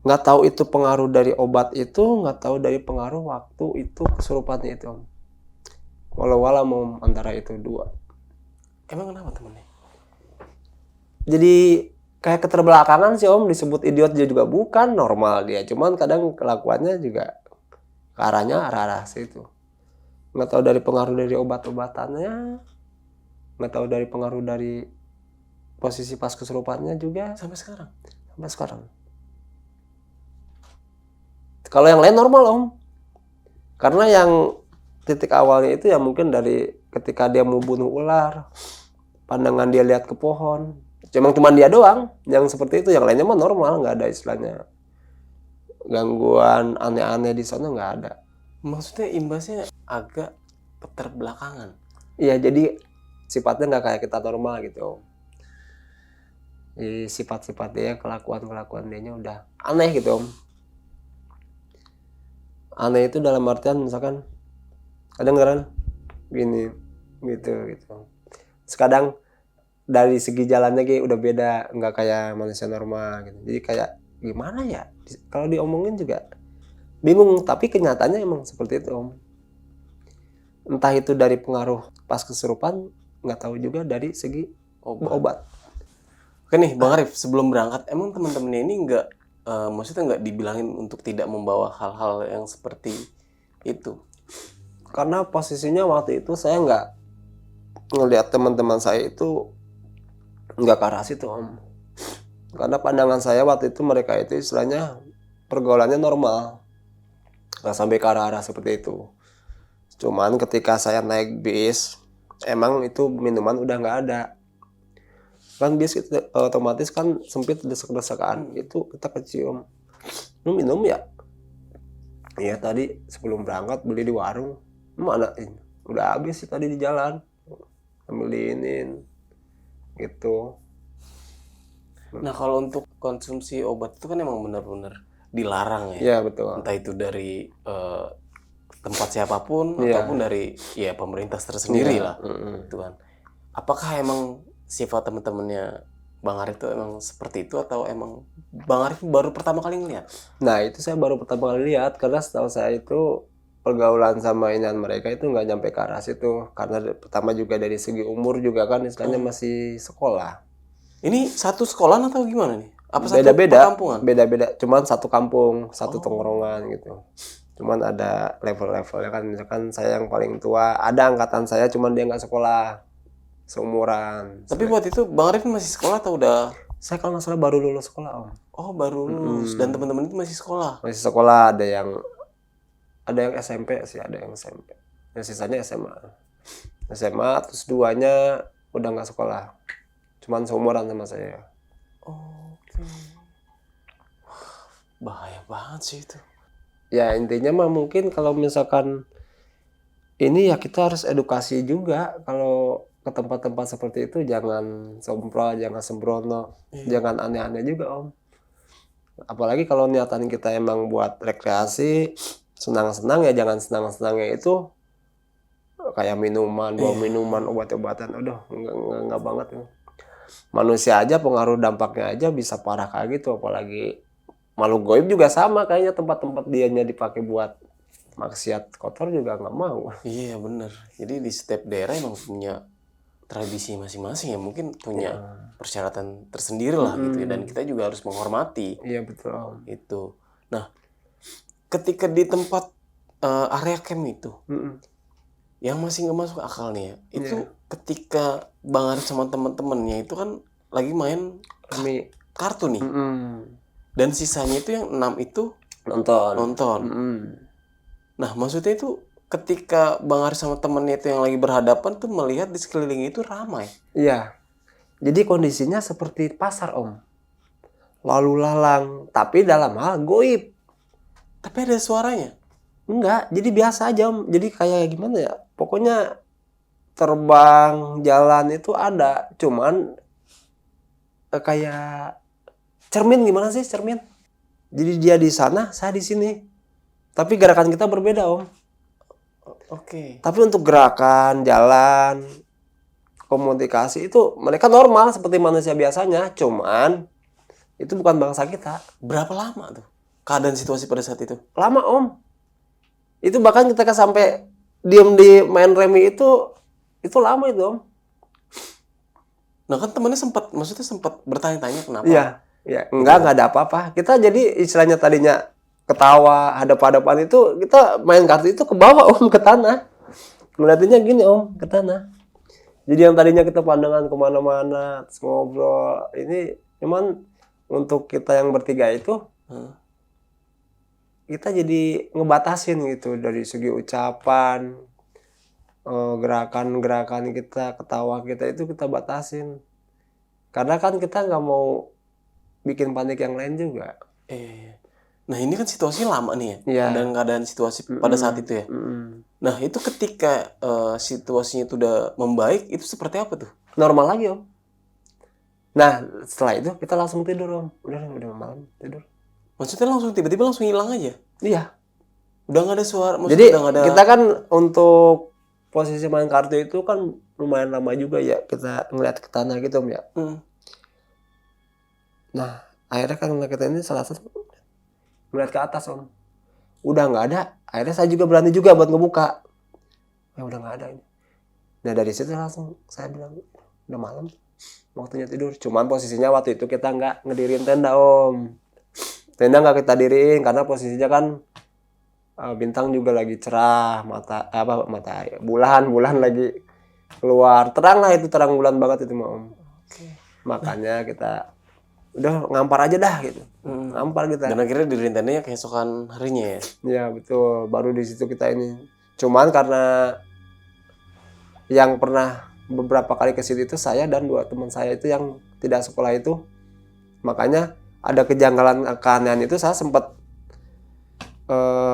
nggak tahu itu pengaruh dari obat itu, nggak tahu dari pengaruh waktu itu kesurupannya itu Om. Walau-walau Om antara itu dua. Emang kenapa temennya? Jadi kayak keterbelakangan sih Om, disebut idiot dia juga bukan, normal dia. Cuman kadang kelakuannya juga ke arahnya arah-arah situ. Nggak tahu dari pengaruh dari obat-obatannya, nggak tahu dari pengaruh dari posisi pas kesurupannya juga Sampai sekarang. sampai sekarang. Kalau yang lain normal Om, karena yang titik awalnya itu ya mungkin dari ketika dia mau bunuh ular, pandangan dia lihat ke pohon, cuman dia doang yang seperti itu, yang lainnya mah normal, nggak ada istilahnya gangguan aneh-aneh di sana, nggak ada. Maksudnya imbasnya agak keterbelakangan. Iya, jadi sifatnya nggak kayak kita normal gitu Om. Jadi sifat-sifat dia, kelakuan dia udah aneh gitu Om. Aneh itu dalam artian misalkan kadang-kadang gini gitu. Sekadang dari segi jalannya kayak udah beda, nggak kayak manusia normal gitu. Jadi kayak gimana ya? Kalau diomongin juga bingung, tapi kenyataannya emang seperti itu Om. Entah itu dari pengaruh pas kesurupan, nggak tahu juga dari segi obat. Oke nih Bang Arif, sebelum berangkat emang teman-temannya ini maksudnya nggak dibilangin untuk tidak membawa hal-hal yang seperti itu? Karena posisinya waktu itu saya nggak ngelihat teman-teman saya itu nggak ke arah situ Om. Karena pandangan saya waktu itu mereka itu istilahnya pergaulannya normal, nggak sampai ke arah-arah seperti itu. Cuman ketika saya naik bis, emang itu minuman udah nggak ada. Kan bis itu otomatis kan sempit, desek-desekan. Itu kita kecium, lu minum ya? Iya tadi sebelum berangkat beli di warung. Mana ini? Udah habis sih tadi di jalan. Ambil diinin gitu. Nah kalau untuk konsumsi obat itu kan emang benar-benar dilarang ya. Iya betul. Entah itu dari tempat siapapun Iya. ataupun dari ya pemerintah tersendiri Iya. lah. Gitu kan. Apakah emang sifat teman-temannya Bang Arif itu emang seperti itu atau emang Bang Arif baru pertama kali ngeliat? Nah itu saya baru pertama kali lihat, karena setahu saya itu pergaulan sama inian mereka itu nggak nyampe ke arah situ. Karena pertama juga dari segi umur juga kan istilahnya masih sekolah. Ini satu sekolah atau gimana nih? Apa satu Beda-beda, perkampungan? beda-beda. Cuman satu kampung, satu tongkrongan gitu. Cuman ada level-levelnya kan. Misalkan saya yang paling tua, ada angkatan saya, cuman dia nggak sekolah, seumuran. Tapi buat itu Bang Arif masih sekolah atau udah? Saya kalau nggak salah baru lulus sekolah Om. Oh baru lulus dan teman-teman itu masih sekolah. Masih sekolah, ada yang SMP sih, ada yang SMP. Yang sisanya SMA terus duanya udah nggak sekolah, cuman seumuran sama saya. Oke. Bahaya banget sih itu. Ya intinya mah mungkin kalau misalkan ini ya kita harus edukasi juga, kalau ke tempat-tempat seperti itu jangan sompral, jangan sembrono, jangan aneh-aneh juga Om. Apalagi kalau niatan kita emang buat rekreasi, senang-senang ya jangan senang-senangnya itu kayak minuman, bawa minuman, obat-obatan. Aduh, enggak banget. Manusia aja pengaruh dampaknya aja bisa parah kayak gitu, apalagi makhluk goib juga sama kayaknya, tempat-tempat dianya dipakai buat maksiat kotor juga nggak mau. Iya bener. Jadi di setiap daerah emang punya tradisi masing-masing ya, mungkin punya persyaratan tersendiri lah gitu ya, dan kita juga harus menghormati Iya betul. itu. Nah, ketika di tempat area camp itu, yang masih nggak masuk akal nih ya, itu ketika Bang Arif sama teman-temannya itu kan lagi main Kami kartu nih, dan sisanya itu yang 6 itu nonton. nonton. Nah, maksudnya itu ketika Bang Arif sama temennya itu yang lagi berhadapan tuh melihat di sekeliling itu ramai. Iya. Jadi kondisinya seperti pasar Om. Lalu lalang, tapi dalam hal goib. Tapi ada suaranya. Enggak, jadi biasa aja Om. Jadi kayak gimana ya? Pokoknya terbang, jalan itu ada. Cuman kayak cermin, gimana sih cermin? Jadi dia di sana, saya di sini. Tapi gerakan kita berbeda Om. Oke. Tapi untuk gerakan, jalan, komunikasi itu mereka normal seperti manusia biasanya. Cuman itu bukan bangsa kita. Berapa lama tuh keadaan situasi pada saat itu? Lama Om. Itu bahkan kita sampai diem di main remi itu lama itu Om. Nah kan temennya maksudnya sempat bertanya-tanya kenapa? Iya, iya. Enggak ada apa-apa. Kita jadi istilahnya tadinya ketawa, hadap-hadapan itu kita main kartu itu ke bawah Om, ke tanah. Ngeliatinnya gini Om, ke tanah. Jadi yang tadinya kita pandangan kemana-mana, terus ngobrol. Ini cuman untuk kita yang bertiga itu, kita jadi ngebatasin gitu dari segi ucapan, gerakan-gerakan kita, ketawa kita itu kita batasin. Karena kan kita nggak mau bikin panik yang lain juga. Nah ini kan situasinya lama nih ya. Iya. Dan keadaan situasi pada saat itu ya. Nah itu ketika situasinya itu udah membaik, itu seperti apa tuh? Normal lagi Om. Nah setelah itu kita langsung tidur Om. Udah malam tidur. Maksudnya langsung tiba-tiba langsung hilang aja? Iya. Udah nggak ada suara? Maksudnya Jadi udah nggak ada... kita kan untuk posisi main kartu itu kan lumayan lama juga ya. Kita ngeliat ke tanah gitu Om ya. Nah akhirnya kan kita ini salah satu ngeliat ke atas Om. Udah nggak ada. Akhirnya saya juga berani juga buat ngebuka. Ya udah nggak ada ini. Nah dari situ langsung saya bilang udah malam, waktunya tidur. Cuman posisinya waktu itu kita nggak ngedirin tenda Om. Tenda nggak kita diriin karena posisinya kan bintang juga lagi cerah, mata bulan lagi keluar, terang lah itu, terang bulan banget itu Om. Makanya kita udah ngampar aja dah gitu. Ngampar kita. Dan akhirnya diriin tendanya keesokan harinya ya? Ya betul, baru di situ kita ini. Cuman karena yang pernah beberapa kali ke situ itu saya dan 2 teman saya itu yang tidak sekolah itu, makanya ada kejanggalan keanehan itu saya sempat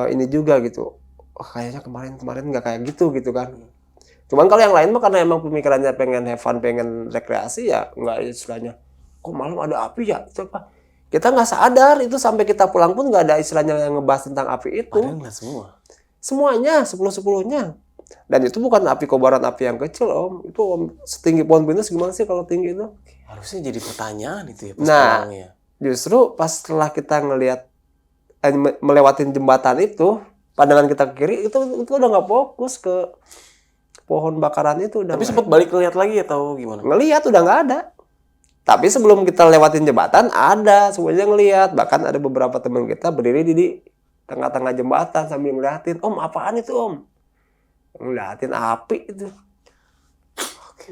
ini juga gitu. Kayaknya kemarin nggak kayak gitu kan. Cuman kalau yang lain mah karena emang pemikirannya pengen have fun, pengen rekreasi ya nggak istilahnya. Kok malam ada api ya? Itu apa? Kita nggak sadar itu sampai kita pulang pun nggak ada istilahnya yang ngebahas tentang api itu. Padahal nggak semua. Semuanya 10-10-nya. Dan itu bukan api kobaran api yang kecil Om. Itu Om, setinggi pohon pinus gimana sih kalau tinggi itu? Harusnya jadi pertanyaan itu ya pas Nah, pulangnya. justru pas setelah kita ngelihat melewatin jembatan itu, pandangan kita ke kiri itu udah nggak fokus ke pohon bakaran itu. Udah Tapi sempat balik ngeliat lagi atau gimana? ngelihat udah nggak ada. Tapi sebelum kita lewatin jembatan ada semuanya ngelihat. Bahkan ada beberapa teman kita berdiri di tengah-tengah jembatan sambil ngeliatin. Om apaan itu Om? Ngeliatin api itu.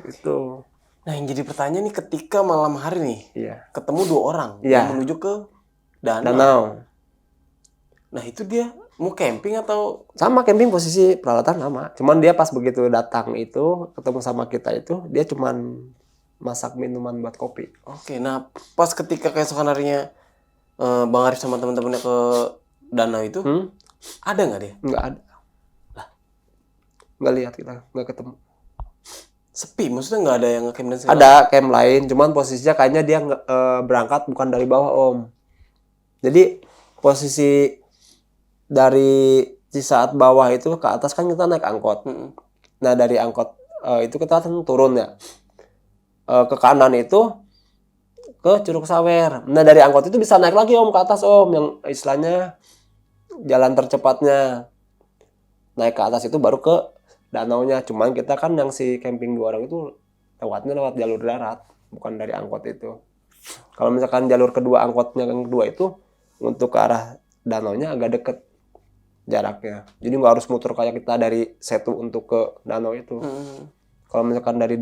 Itu. Nah yang jadi pertanyaan nih ketika malam hari nih Iya. ketemu 2 orang Iya. yang menuju ke danau. Danau. Nah itu dia mau camping atau Sama camping posisi peralatan sama. Cuman dia pas begitu datang itu ketemu sama kita itu dia cuman masak minuman buat kopi. Oke, nah pas ketika keesokan harinya Bang Arif sama teman-temannya ke danau itu, ada nggak dia? Nggak ada. Nggak lihat kita, nggak ketemu. Sepi, maksudnya nggak ada yang ngecamp dan segala. Ada camp lain, cuman posisinya kayaknya dia berangkat bukan dari bawah Om. Jadi posisi dari di saat bawah itu ke atas kan kita naik angkot. Nah dari angkot itu kita turun ya. Ke kanan itu ke Curug Sawer. Nah dari angkot itu bisa naik lagi Om ke atas Om, yang istilahnya jalan tercepatnya. Naik ke atas itu baru ke danaunya. Cuman kita kan yang si camping 2 orang itu lewatnya lewat jalur darat, bukan dari angkot itu. Kalau misalkan jalur kedua angkotnya yang kedua itu untuk ke arah danaunya agak deket jaraknya. Jadi nggak harus muter kayak kita dari Setu untuk ke danau itu. Kalau misalkan dari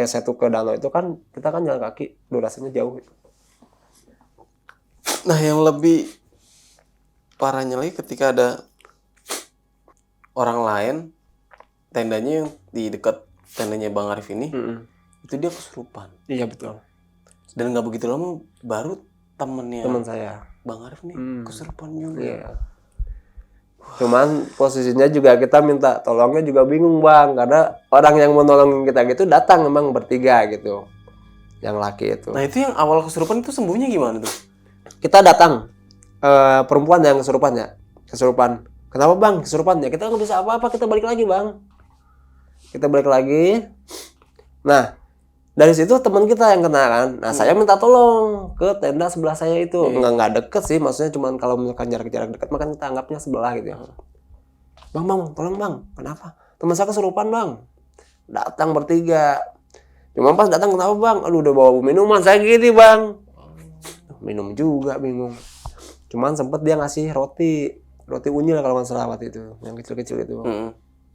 Setu ke danau itu kan kita kan jalan kaki, durasinya jauh. Nah yang lebih parahnya lagi ketika ada orang lain tendanya yang di dekat tendanya Bang Arif ini itu dia kesurupan. Iya betul. Dan nggak begitu lama baru temennya Teman saya. Bang Arif nih kesurupan juga. Iya. Cuman posisinya juga kita minta tolongnya juga bingung Bang, karena orang yang mau nolongin kita gitu datang memang bertiga gitu, yang laki itu. Nah itu yang awal kesurupan itu sembuhnya gimana tuh? Kita datang, perempuan yang kesurupan. Kenapa Bang kesurupan? Ya kita nggak bisa apa-apa, kita balik lagi Bang. Kita balik lagi. Nah dari situ teman kita yang kena kan. Nah saya minta tolong ke tenda sebelah saya itu. Nggak deket sih, maksudnya cuman kalau misalkan jarak dekat makan kita anggapnya sebelah gitu ya. Bang, tolong Bang. Kenapa? Teman saya kesurupan Bang. Datang bertiga. Cuma pas datang kenapa Bang? Aduh udah bawa minuman saya gini Bang. Minum juga bingung. Cuman sempet dia ngasih roti unyil kalau nggak salah waktu itu, yang kecil-kecil itu.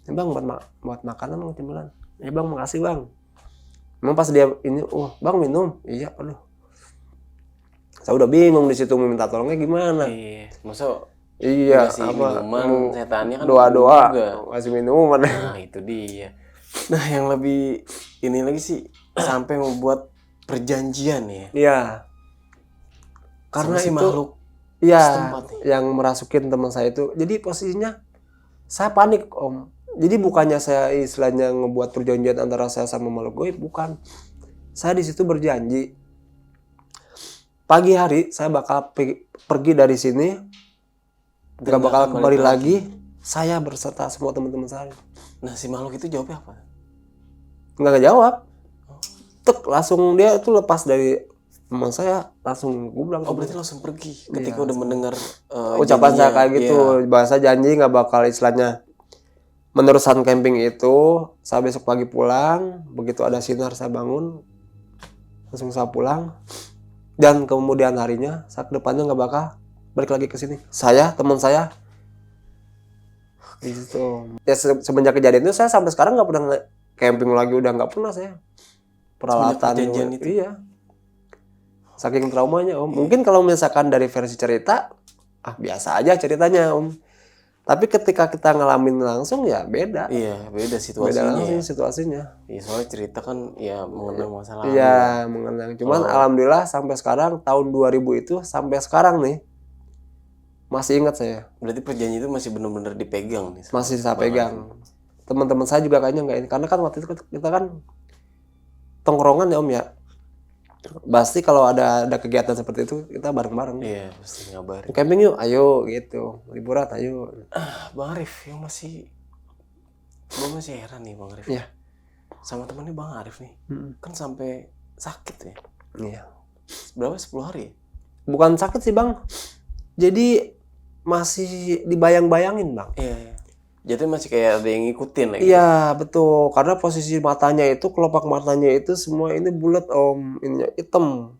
Ya, Bang buat makanan mau cemilan. Ya Bang makasih Bang. Emang pas dia ini, Bang minum, iya, aduh, saya udah bingung di situ minta tolongnya gimana. Iya, masa Iya, dikasih minuman, setannya kan doa juga. kasih minuman. Nah itu dia. Nah yang lebih ini lagi sih sampai membuat perjanjian ya. Iya. Sama Karena si itu, makhluk iya, setempat nih. yang merasukin teman saya itu. Jadi posisinya saya panik Om. Jadi bukannya saya istilahnya ngebuat perjanjian antara saya sama makhluk goib, bukan. Saya di situ berjanji pagi hari saya bakal pergi dari sini, nggak bakal kembali lagi. Saya berserta semua teman-teman saya. Nah si makhluk itu jawabnya apa? Nggak jawab. Tek, langsung dia itu lepas dari teman saya, langsung gublang. Oh berarti langsung pergi ketika udah mendengar ucapan saya kayak gitu. Iya. Bahasa janji nggak bakal istilahnya meneruskan camping itu. Saya besok pagi pulang, begitu ada sinar saya bangun, langsung saya pulang. Dan kemudian harinya saya ke depannya nggak bakal balik lagi ke sini. Saya, teman saya, gitu. Ya semenjak kejadian itu saya sampai sekarang nggak pernah camping lagi, udah nggak pernah saya. Peralatan perjanjian itu. Iya. Saking traumanya Om. Mungkin kalau misalkan dari versi cerita, biasa aja ceritanya Om. Tapi ketika kita ngalamin langsung ya beda. Iya beda Beda situasinya. langsung Ya. situasinya. Iya soalnya cerita kan ya mengenang masa lalu. Iya, mengenang. Cuman alhamdulillah sampai sekarang tahun 2000 itu sampai sekarang nih masih ingat saya. Berarti perjanjian itu masih benar-benar dipegang nih. sama Masih saya Bang Arif. pegang. Teman-teman saya juga kayaknya nggak ini, karena kan waktu itu kita kan tongkrongan ya Om ya. Pasti kalau ada kegiatan seperti itu kita bareng-bareng. Iya pasti ngabarin. Camping yuk, ayo gitu. Liburan, ayo. Bang Arif yang gue masih heran nih Bang Arif. Iya. Sama temannya Bang Arif nih. Kan sampai sakit ya. Iya. Berapa 10 hari? Ya? Bukan sakit sih Bang. Jadi masih dibayang-bayangin Bang. Iya. Jadi masih kayak ada yang ngikutin lagi. Iya betul, karena posisi matanya itu, kelopak matanya itu semua ini bulat Om, ininya hitam,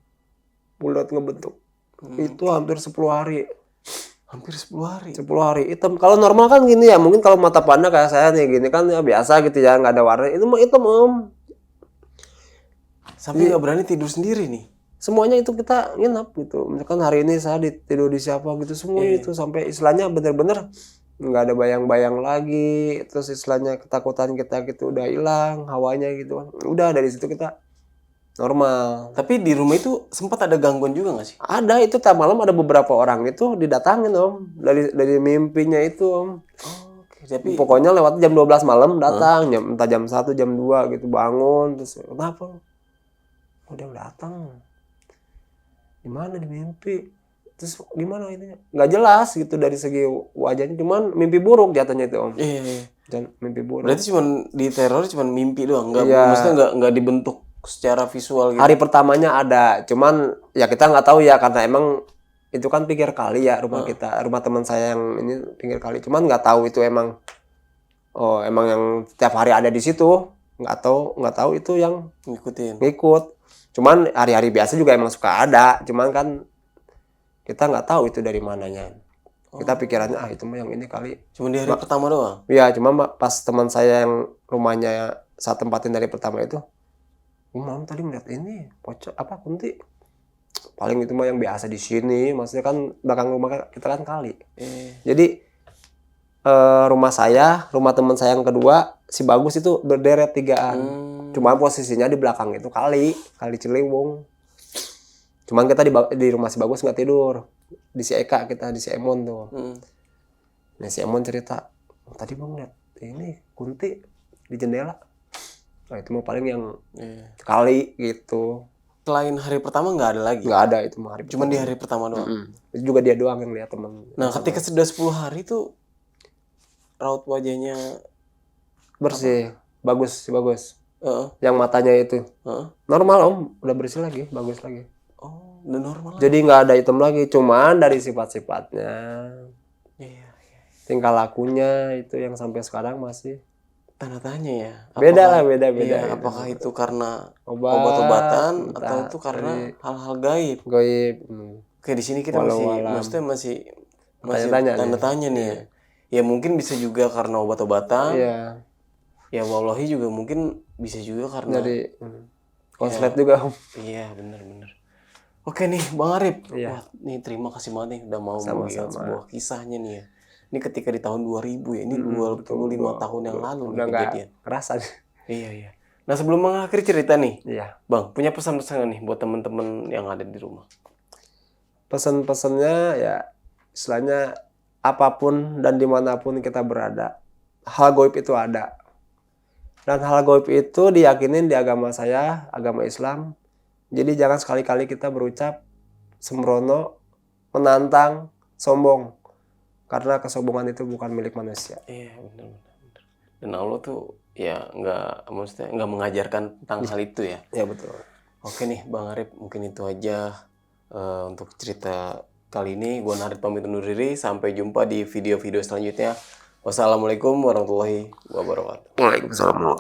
bulat ngebentuk. Itu hampir 10 hari. Hampir 10 hari. 10 hari hitam. Kalau normal kan gini ya, mungkin kalau mata panda kayak saya nih gini kan ya biasa gitu ya, nggak ada warna. Itu mah hitam Om. Sampai nggak berani tidur sendiri nih. Semuanya itu kita nginap gitu. Misalkan hari ini saya tidur di siapa gitu, semua itu sampai istilahnya bener-bener nggak ada bayang-bayang lagi. Terus istilahnya ketakutan kita gitu udah hilang, hawanya gitu kan. Udah dari situ kita normal. Tapi di rumah itu sempat ada gangguan juga nggak sih? Ada itu tiap malam ada beberapa orang itu didatangin Om, dari mimpinya itu Om. Oke, tapi Pokoknya lewat jam 12 malam datang, entah jam 1, jam 2 gitu bangun, terus kenapa? Udah datang. Di mana di mimpi? Terus gimana ini? Nggak jelas gitu dari segi wajahnya, cuman mimpi buruk jatuhnya itu Om. iya. Dan mimpi buruk. Berarti cuman di teror cuman mimpi doang, nggak Iya. maksudnya nggak dibentuk secara visual gitu. Hari pertamanya ada, cuman ya kita nggak tahu ya karena emang itu kan pinggir kali ya rumah kita, rumah teman saya yang ini pinggir kali. Cuman nggak tahu itu emang yang tiap hari ada di situ. Nggak tahu itu yang Ngikutin. ngikut. Cuman hari-hari biasa juga emang suka ada, cuman kan kita nggak tahu itu dari mananya. Kita pikirannya itu mah yang ini kali. Cuma di hari pertama doang. Ya cuma pas teman saya yang rumahnya saya tempatin dari pertama itu, malam tadi ngeliat ini pocong apa kunti. Paling itu mah yang biasa di sini, maksudnya kan belakang rumah kita kan kali. Jadi rumah saya, rumah teman saya yang kedua, si Bagus itu berderet tigaan. Cuman posisinya di belakang itu kali Ciliwung. Cuman kita di rumah si Bagus nggak tidur, di si Eka kita di si Emon tuh. Nah si Emon cerita, tadi bang lihat ini kunti di jendela. Nah itu mau paling yang kali gitu. Selain hari pertama nggak ada lagi? Nggak ada itu mah hari Cuman di hari pertama doang? Itu juga dia doang yang lihat teman. Nah ketika sudah 10 hari tuh raut wajahnya bersih, bagus. Heeh. Yang matanya itu Heeh. normal om, udah bersih lagi, bagus lagi. Oh, udah normal lagi. Jadi nggak ada hitam lagi, cuman dari sifat-sifatnya, Iya. tingkah lakunya itu yang sampai sekarang masih Tanda tanya ya. beda lah, beda. Iya, apakah itu karena Obat, obat-obatan entah atau itu karena dari hal-hal gaib? goib. Oke, di sini kita Walau-alam. masih Tanya-tanya tanda nih. tanya nih ya. Ya mungkin bisa juga karena obat-obatan. Iya, Ya wallahi juga mungkin bisa juga karena dari konslet juga om. iya benar. Oke nih Bang Arif. Iya. Wah, nih terima kasih banget nih udah mau Sama-sama. membagikan sebuah kisahnya nih ya. Ini ketika di tahun 2000 ya. Ini 25 tahun yang lalu Udah nih nggak kejadian. kerasa. Iya. Nah, sebelum mengakhiri cerita nih, Iya. Bang, punya pesan-pesan nih buat teman-teman yang ada di rumah. Pesan-pesannya ya istilahnya apapun dan dimanapun kita berada, hal goib itu ada. Dan hal goib itu diyakinin di agama saya, agama Islam. Jadi jangan sekali-kali kita berucap sembrono, menantang, sombong. Karena kesombongan itu bukan milik manusia. Iya, benar. Dan Allah tuh ya maksudnya nggak mengajarkan tentang hal itu ya. Ya betul. Oke nih Bang Arif, mungkin itu aja untuk cerita kali ini. Gua Narid pamit undur diri. Sampai jumpa di video-video selanjutnya. Wassalamualaikum warahmatullahi wabarakatuh. Waalaikumsalam.